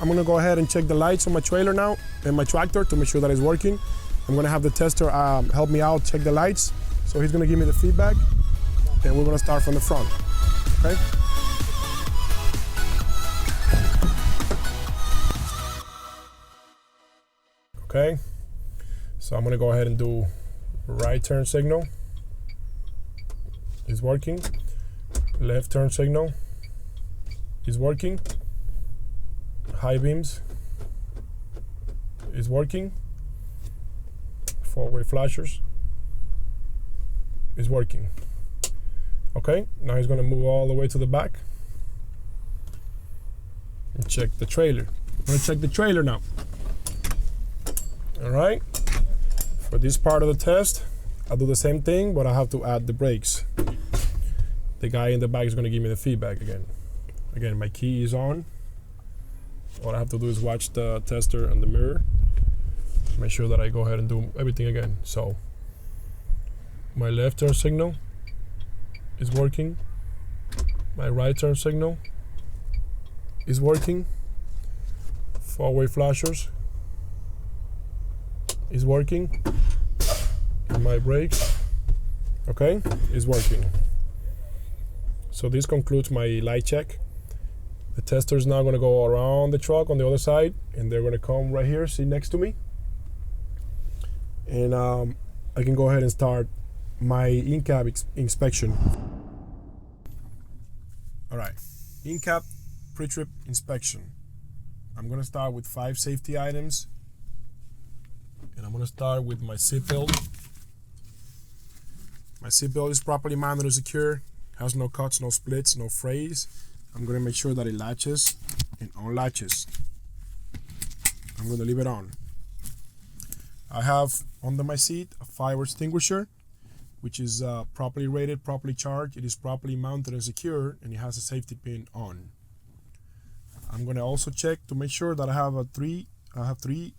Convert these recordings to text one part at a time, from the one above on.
I'm gonna go ahead and check the lights on my trailer now and my tractor to make sure that it's working. I'm gonna have the tester help me out, check the lights. So he's gonna give me the feedback, and we're gonna start from the front, okay? Okay, so I'm gonna go ahead and do right turn signal. It's working. Left turn signal is working. High beams is working. Four-way flashers is working. Okay, now he's gonna move all the way to the back and check the trailer. I'm gonna check the trailer now. All right, for this part of the test, I'll do the same thing, but I have to add the brakes. The guy in the back is gonna give me the feedback again. Again, my key is on. All I have to do is watch the tester on the mirror. Make sure that I go ahead and do everything again. So my left turn signal is working. My right turn signal is working. Four-way flashers is working. And my brakes, okay, is working. So this concludes my light check. The tester is now going to go around the truck on the other side, and they're going to come right here, sit next to me. And I can go ahead and start my in-cab inspection. All right, in-cab pre-trip inspection. I'm going to start with 5 safety items, and I'm going to start with my seatbelt. My seatbelt is properly mounted and secure, has no cuts, no splits, no frays. I'm going to make sure that it latches and unlatches. I'm going to leave it on. I have under my seat a fire extinguisher, which is properly rated, properly charged. It is properly mounted and secure, and it has a safety pin on. I'm going to also check to make sure that I have three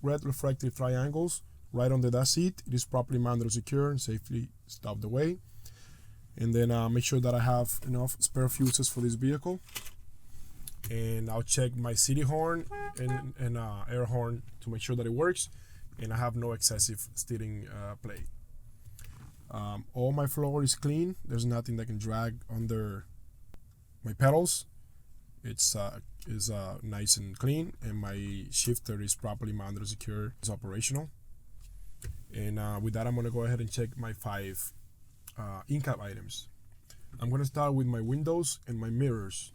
red reflective triangles right under that seat. It is properly mounted and secure and safely stopped away. And then make sure that I have enough spare fuses for this vehicle. And I'll check my city horn and air horn to make sure that it works, and I have no excessive steering play. All my floor is clean. There's nothing that can drag under my pedals. It's nice and clean, and my shifter is properly mounted and secure. It's operational. And with that, I'm going to go ahead and check my 5 in-cab items. I'm going to start with my windows and my mirrors.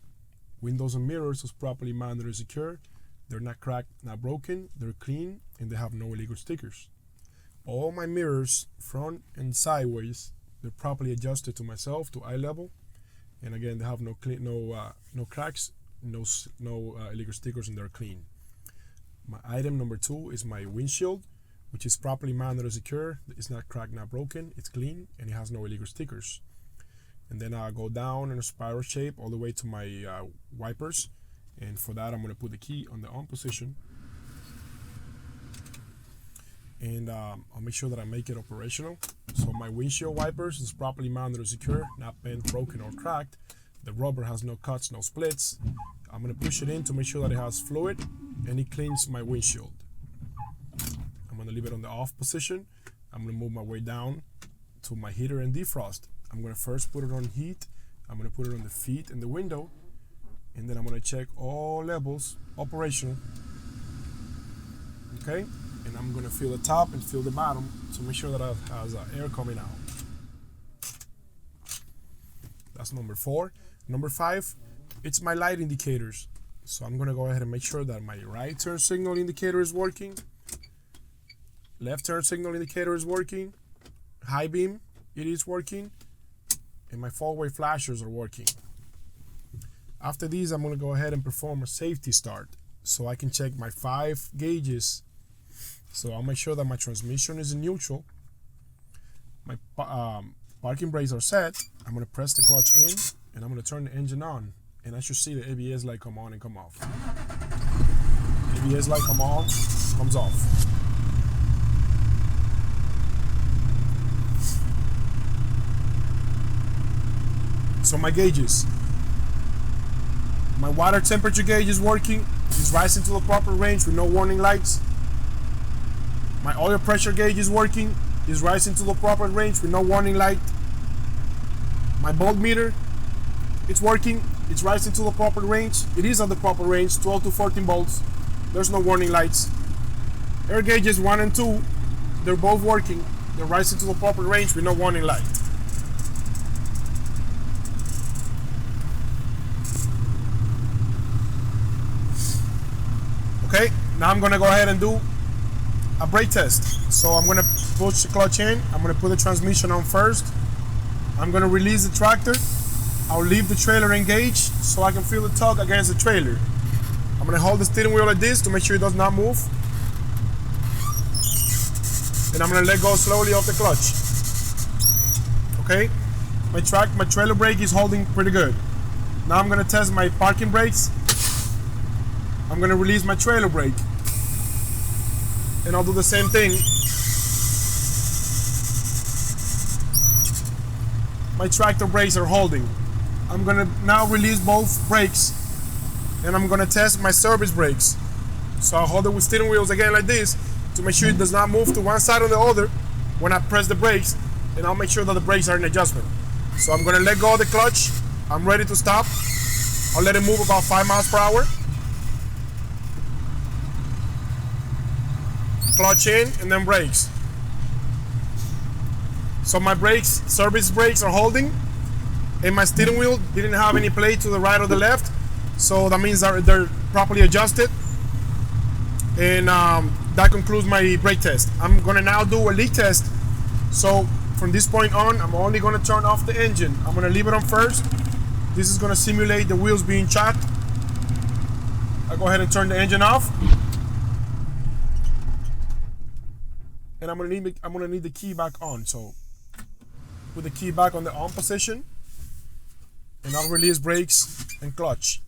Windows and mirrors is properly mounted and secure. They're not cracked, not broken. They're clean, and they have no illegal stickers. All my mirrors, front and sideways, they're properly adjusted to myself to eye level. And again, they have no cracks, no illegal stickers, and they're clean. My item number 2 is my windshield, which is properly mounted and secure. It's not cracked, not broken. It's clean, and it has no illegal stickers. And then I'll go down in a spiral shape all the way to my wipers. And for that, I'm going to put the key on the on position. And I'll make sure that I make it operational. So my windshield wipers is properly mounted and secure, not bent, broken, or cracked. The rubber has no cuts, no splits. I'm going to push it in to make sure that it has fluid, and it cleans my windshield. I'm going to leave it on the off position. I'm going to move my way down to my heater and defrost. I'm going to first put it on heat. I'm going to put it on the feet and the window, and then I'm going to check all levels operational. Okay, and I'm going to feel the top and feel the bottom to make sure that it has air coming out. That's number 4. Number 5, it's my light indicators. So I'm going to go ahead and make sure that my right turn signal indicator is working. Left turn signal indicator is working. High beam, it is working. And my four-way flashers are working. After these, I'm going to go ahead and perform a safety start so I can check my 5 gauges. So I'll make sure that my transmission is in neutral. My parking brakes are set. I'm going to press the clutch in, and I'm going to turn the engine on. And I should see the ABS light come on and come off. ABS light come on, comes off. So my gauges. My water temperature gauge is working. It's is rising to the proper range with no warning lights. My oil pressure gauge is working, is rising to the proper range with no warning light. My voltmeter, it's working, it's rising to the proper range. It is on the proper range, 12 to 14 volts. There's no warning lights. Air gauges 1 and 2, they're both working. They're rising to the proper range with no warning light. Okay, now I'm gonna go ahead and do a brake test. So I'm gonna push the clutch in. I'm gonna put the transmission on first. I'm gonna release the tractor. I'll leave the trailer engaged so I can feel the tug against the trailer. I'm gonna hold the steering wheel like this to make sure it does not move. And I'm gonna let go slowly of the clutch. Okay, my trailer brake is holding pretty good. Now I'm gonna test my parking brakes. I'm gonna release my trailer brake. And I'll do the same thing. My tractor brakes are holding. I'm gonna now release both brakes and I'm gonna test my service brakes. So I'll hold it with steering wheels again like this to make sure it does not move to one side or the other when I press the brakes, and I'll make sure that the brakes are in adjustment. So I'm gonna let go of the clutch. I'm ready to stop. I'll let it move about 5 miles per hour. Clutch in and then brakes. So my brakes, service brakes are holding, and my steering wheel didn't have any play to the right or the left. So that means they're properly adjusted. And that concludes my brake test. I'm gonna now do a leak test. So from this point on, I'm only gonna turn off the engine. I'm gonna leave it on first. This is gonna simulate the wheels being chocked. I'll go ahead and turn the engine off. And I'm gonna need the key back on. So put the key back on the on position, and I'll release brakes and clutch.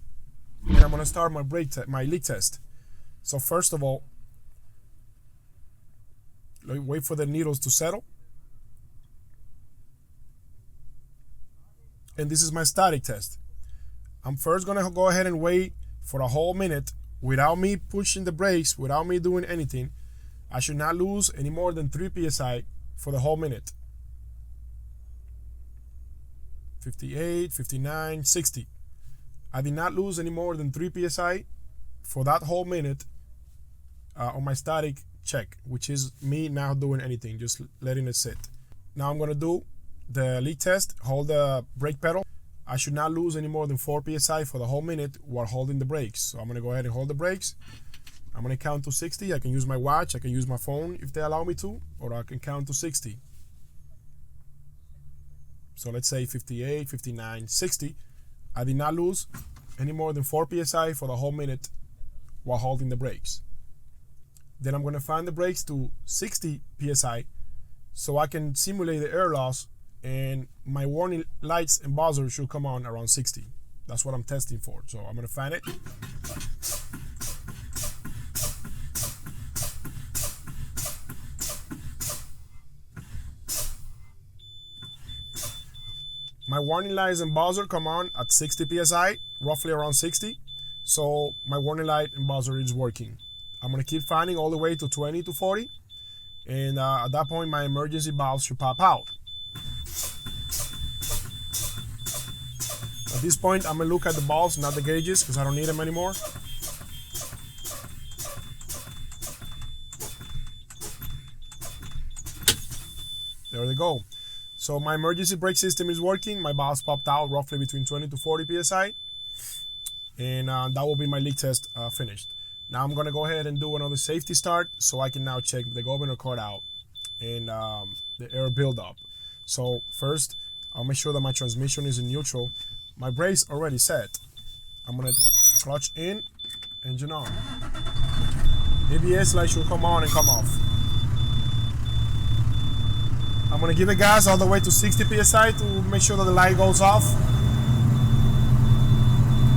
And I'm gonna start my leak test. So first of all, wait for the needles to settle. And this is my static test. I'm first gonna go ahead and wait for a whole minute without me pushing the brakes, without me doing anything. I should not lose any more than 3 psi for the whole minute. 58, 59, 60. I did not lose any more than 3 psi for that whole minute on my static check, which is me not doing anything, just letting it sit. Now I'm gonna do the leak test. Hold the brake pedal. I should not lose any more than 4 psi for the whole minute while holding the brakes. So I'm gonna go ahead and hold the brakes. I'm gonna count to 60. I can use my watch, I can use my phone if they allow me to, or I can count to 60. So let's say 58, 59, 60. I did not lose any more than 4 psi for the whole minute while holding the brakes. Then I'm gonna find the brakes to 60 psi so I can simulate the air loss, and my warning lights and buzzer should come on around 60. That's what I'm testing for. So I'm gonna find it. My warning lights and buzzer come on at 60 psi, roughly around 60. So my warning light and buzzer is working. I'm gonna keep finding all the way to 20 to 40. And at that point, my emergency valve should pop out. At this point, I'm gonna look at the valves, not the gauges, because I don't need them anymore. There they go. So my emergency brake system is working. My valves popped out roughly between 20 to 40 psi. And that will be my leak test finished. Now I'm gonna go ahead and do another safety start so I can now check the governor cord out and the air buildup. So first, I'll make sure that my transmission is in neutral. My brakes already set. I'm gonna clutch in, engine on. ABS light should come on and come off. I'm gonna give it gas all the way to 60 psi to make sure that the light goes off.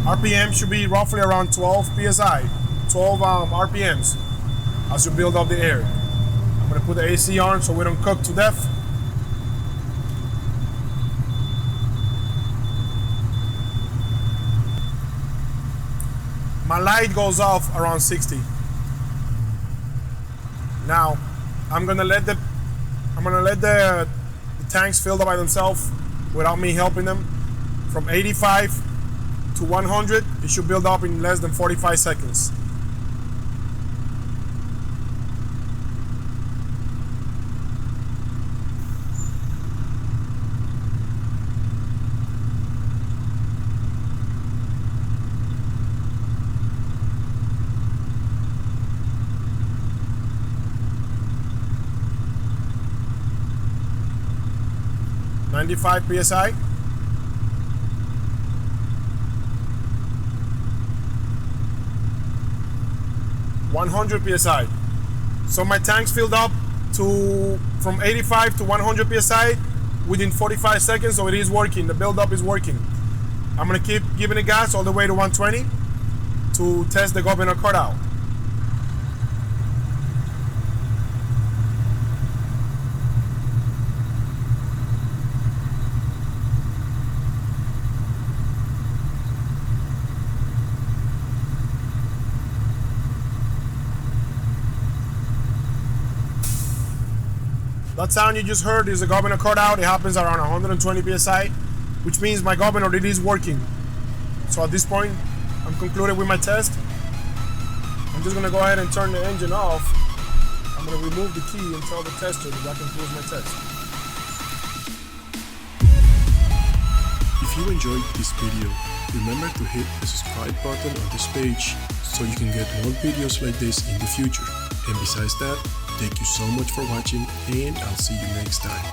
RPM should be roughly around 12 psi, 12 RPMs as you build up the air. I'm gonna put the AC on so we don't cook to death. my light goes off around 60. Now I'm gonna let the tanks fill up by themselves without me helping them. From 85 to 100, it should build up in less than 45 seconds. .95 psi. 100 psi. So my tanks filled up to from 85 to 100 psi within 45 seconds, so it is working. The buildup is working. I'm gonna keep giving it gas all the way to 120 to test the governor cutout. That sound you just heard is a governor cutout. It happens around 120 psi, which means my governor it is working. So at this point, I'm concluded with my test. I'm just gonna go ahead and turn the engine off. I'm gonna remove the key and tell the tester that I can close my test. If you enjoyed this video, remember to hit the subscribe button on this page so you can get more videos like this in the future. And besides that, thank you so much for watching, and I'll see you next time.